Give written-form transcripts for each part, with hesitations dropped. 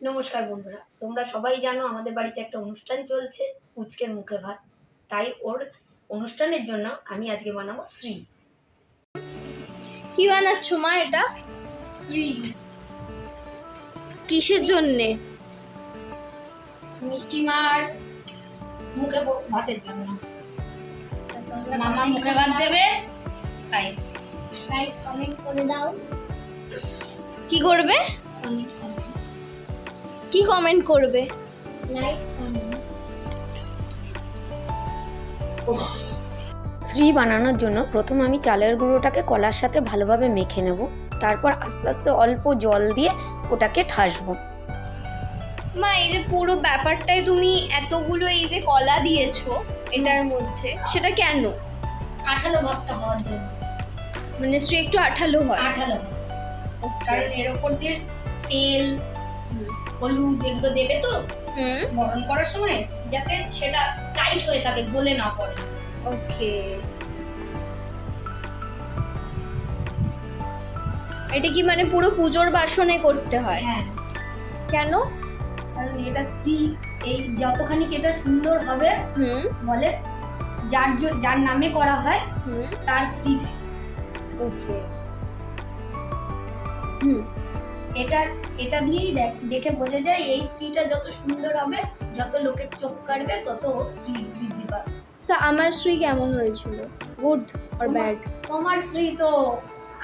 নমস্কার বন্ধুরা, তোমরা সবাই জানো আমাদের বাড়িতে একটা অনুষ্ঠান চলছে, পুচকের মুখে ভাত। তাই ওর অনুষ্ঠানের জন্য আমি আজকে বানাবো শ্রী। কি বানাচ্ছ মা এটা? শ্রী কিসের জন্যে? মিষ্টি মার মুখে ভাতের জন্য। মামা মুখে ভাত দেবে, তাই গাইস কমেন্ট করে দাও। কি করবে? কমেন্ট করবে, কি কমেন্ট করবে? Like comment. শ্রী বানানোর জন্য প্রথম আমি চালের গুঁড়োটাকে কলার সাথে ভালোভাবে মেখে নেব। তারপর আস্তে আস্তে অল্প জল দিয়ে ওটাকে ঠাসবো। মা এই যে পুরো ব্যাপারটায় তুমি এতগুলো এই যে কলা দিয়েছো এটার মধ্যে, সেটা কেন? আঠালো ভাবটা হওয়ার জন্য, মানে শ্রী একটু আঠালো হয়। আঠালো হয়। কারণ এর ওপর দিয়ে তেল, হলুদ এগুলো দেবে তো বরণ করার সময়, যাতে সেটা টাইট হয়ে থাকে, গলে না পড়ে। ওকে, এটা কি মানে পুরো পুজোর বাসনে করতে হয়? হ্যাঁ, কেন? কারণ এটা শ্রী, এই যতখানি এটা সুন্দর হবে বলে যার নামে করা হয় তার শ্রী। ওকে, এটা দিয়েই দেখে বোঝা যায় এই শ্রীটা যত সুন্দর হবে, যত লোকের চোখ কাটবে, তত ও শ্রী বৃদ্ধি পাবে। তা আমার শ্রী কেমন হয়েছিল? Good or bad? তোমার শ্রী তো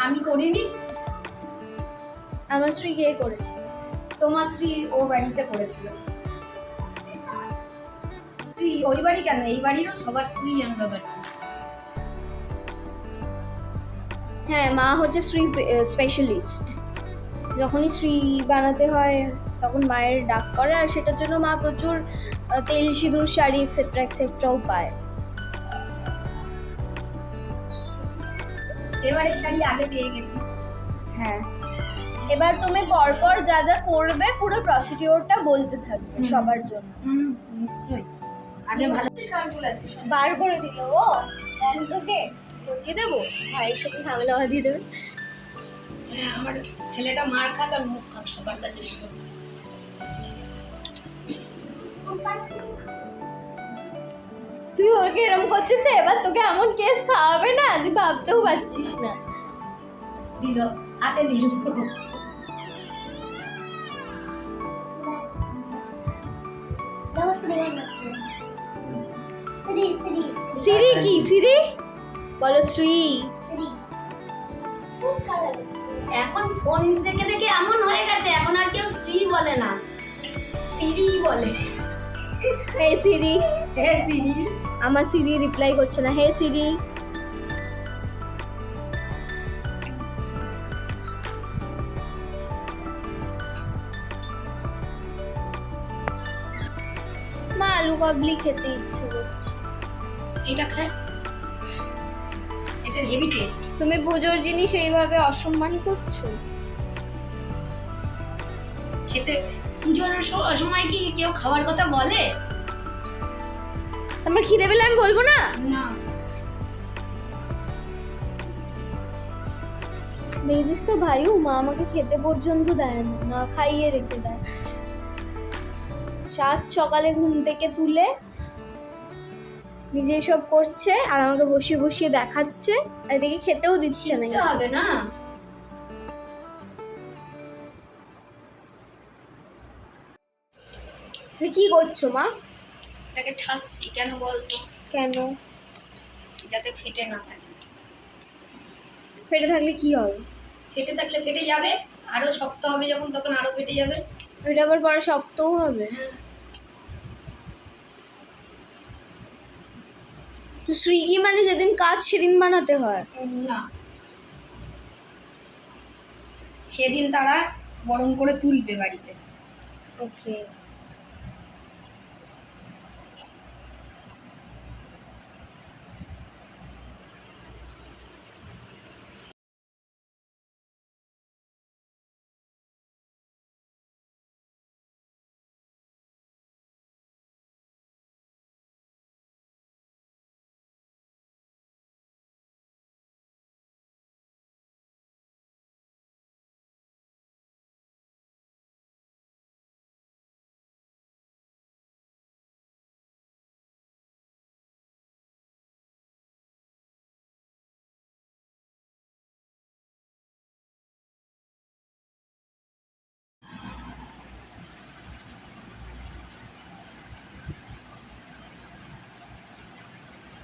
আমি করিনি। আমার শ্রী কে করেছে? তোমার শ্রী ও বাড়িতে করেছিল। শ্রী ওই বাড়ি কেন, এই বাড়িরও সবার শ্রী আমরা বাড়ি। হ্যাঁ, মা হচ্ছে শ্রী স্পেশালিস্ট। যখনই শ্রী বানাতে হয় তখন মায়ের ডাক করে, আর সেটার জন্য মা প্রচুর তেল, সিঁদুর, শাড়ি এক্সেট্রা এক্সেট্রাও পায়। এবারের শাড়ি আগে পেয়ে গেছি। হ্যাঁ, এবার তুমি পরপর যা যা করবে পুরো প্রসিডিওরটা বলতে থাকবে সবার জন্য। নিশ্চয়ই আগে ভালো শাড়ি আছে। বার করে দিল ও তোকে বুঝিয়ে দেবো, ভাইয়ের সাথে ঝামেলা বাঁধিয়ে দেবে। হ্যাঁ, আমার ছেলেটা মার খাক আর মুখ খাক সবার কাছে। তুই ওকে এরকম করছিস তো, এবার তোকে এমন কেস খাওয়াবে না, তুই ভাবতেও পারছিস না। দিল, হাতে দিল। দাও শ্রী বানাচ্ছে। শ্রী শ্রী সিরি কি? সিরি বলো, শ্রী। শ্রী ফুল কালার। এখন ফোন দেখে দেখে এমন হয়ে গেছে, এখন আর কেউ শ্রী বলে না, সিরি বলে। হে সিরি। হে সিরি। আমার সিরি রিপ্লাই করছে না। হে সিরি। মা আলু কাবলি খেতে ইচ্ছে করছে। এটা খায়, এটা হেভি টেস্ট। তুমি পুজোর জিনিস এইভাবে অসম্মান করছো। খেতে পুজোর সময় কি কেউ খাওয়ার কথা বলে? আমার খিদে পেলে আমি বলবো না? না। দেখছিস তো ভাইও, মা আমাকে খেতে পর্যন্ত দেয় না, না খাইয়ে রেখে দেয়। সাত সকালে ঘুম থেকে তুলে নিজে সব করছে আর আমাকে বসিয়ে বসিয়ে দেখাচ্ছে, আর এদিকে খেতেও দিচ্ছে না। শিখতে হবে না। তুমি কি করছো মা? এটাকে ঠাসছি কেন বলতো? কেন? যাতে ফেটে না থাকে। ফেটে থাকলে কি হবে? ফেটে থাকলে ফেটে যাবে, আরো শক্ত হবে যখন, তখন আরো ফেটে যাবে। ওইটা আবার পরে শক্তও হবে। তো শ্রী কি মানে যেদিন কাজ সেদিন বানাতে হয়? না, সেদিন তারা বরণ করে তুলবে বাড়িতে। ওকে।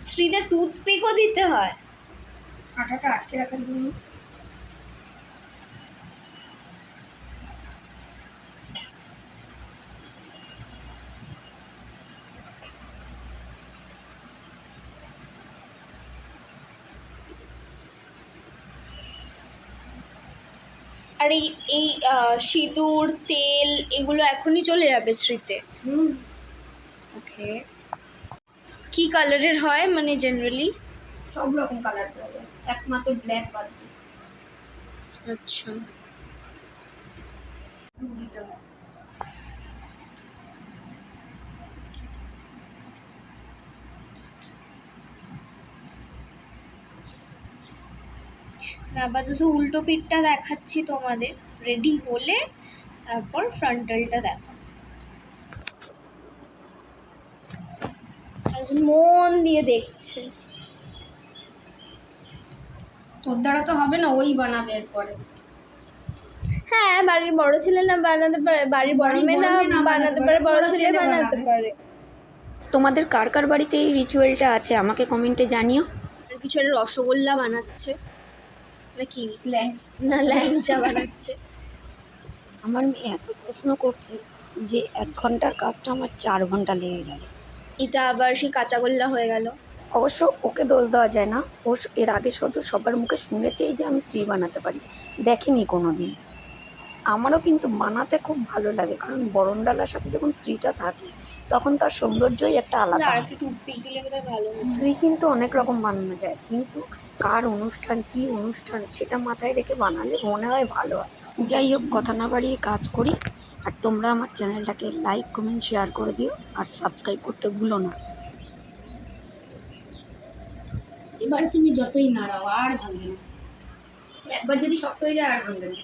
শ্রীদের টুথপিকও দিতে হয়। আঠাটা আটকে রাখার জন্য। আর এই এই সিঁদুর তেল এগুলো এখনই চলে যাবে শ্রীতে। ওকে, কি কালারের হয় মানে জেনারেলি? সব রকম কালার পাবে, একমাত্র ব্ল্যাক বাদ দিয়ে আচ্ছা, blue দিতে হয়। আপাতত উল্টো পিঠটা দেখাচ্ছি তোমাদের, রেডি হলে তারপর ফ্রন্টালটা দেখাবো। একজন মন দিয়ে দেখছে। তোর দ্বারা তো হবে না, ওই বানাবে এরপরে। হ্যাঁ, বাড়ির বড় ছেলে না বানাতে পারে, বাড়ির বড় মেয়ে না বানাতে পারে, বড় ছেলে বানাতে পারে। তোমাদের কার কার বাড়িতে এই রিচুয়ালটা আছে আমাকে কমেন্টে জানিও। আর কিছু একটা রসগোল্লা বানাচ্ছে নাকি ল্যাংচা। না ল্যাংচা বানাচ্ছে। আমার মেয়ে এত প্রশ্ন করছে যে 1 ঘন্টার কাজটা আমার 4 ঘন্টা লেগে গেল। এটা আবার সেই কাঁচাগোল্লা হয়ে গেল। অবশ্য ওকে দোষ দেওয়া যায় না, ও এর আগে শুধু সবার মুখে শুনেছেই যে আমি শ্রী বানাতে পারি, দেখেনি কোনো দিন। আমারও কিন্তু বানাতে খুব ভালো লাগে, কারণ বরণডালার সাথে যখন শ্রীটা থাকে তখন তার সৌন্দর্যই একটা আলাদা আর হয়। একটু টুথপিক দিলে বোধহয় ভালো হতো। শ্রী কিন্তু অনেক রকম বানানো যায়, কিন্তু কার অনুষ্ঠান কি অনুষ্ঠান সেটা মাথায় রেখে বানালে মনে হয় ভালো হয়। যাই হোক, কথা না বাড়িয়ে কাজ করি। আর তোমরা আমার চ্যানেলটাকে লাইক কমেন্ট শেয়ার করে দিও, আর সাবস্ক্রাইব করতে ভুলো না। এবার তুমি যতই নাড়াও আর ভাঙবে না, একবার যদি শক্ত হয়ে যায় আর ভাঙবে না।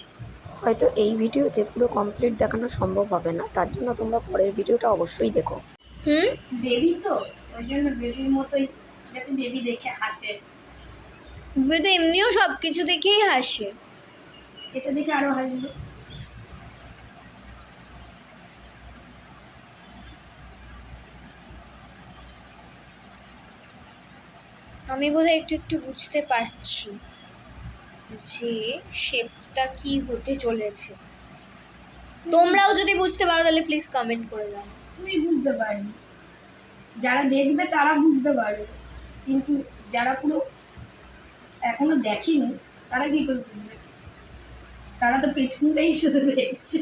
হয়তো এই ভিডিওতে পুরো কমপ্লিট দেখানো সম্ভব হবে না, তার জন্য তোমরা পরের ভিডিওটা অবশ্যই দেখো। বেবি তো ওই জন্য বেবির মতোই, যাতে বেবি দেখে হাসে। বেবি তো এমনিও সব কিছু দেখেই হাসে। এটা দেখে আরো হাসবে। আমি বোধহয় একটু একটু বুঝতে পারছি যে শেপটা কি হতে চলেছে। তোমরাও যদি বুঝতে পারো তাহলে প্লিজ কমেন্ট করে দাও। তুই বুঝতে পারবি, যারা দেখবে তারা বুঝতে পারবে, কিন্তু যারা পুরো এখনো দেখেনি তারা কি করে বুঝবে? তারা তো পেছনটাই শুধু দেখছে।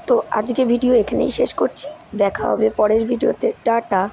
তো আজকে ভিডিও এখানেই শেষ করছি, দেখা হবে পরের ভিডিওতে। টাটা।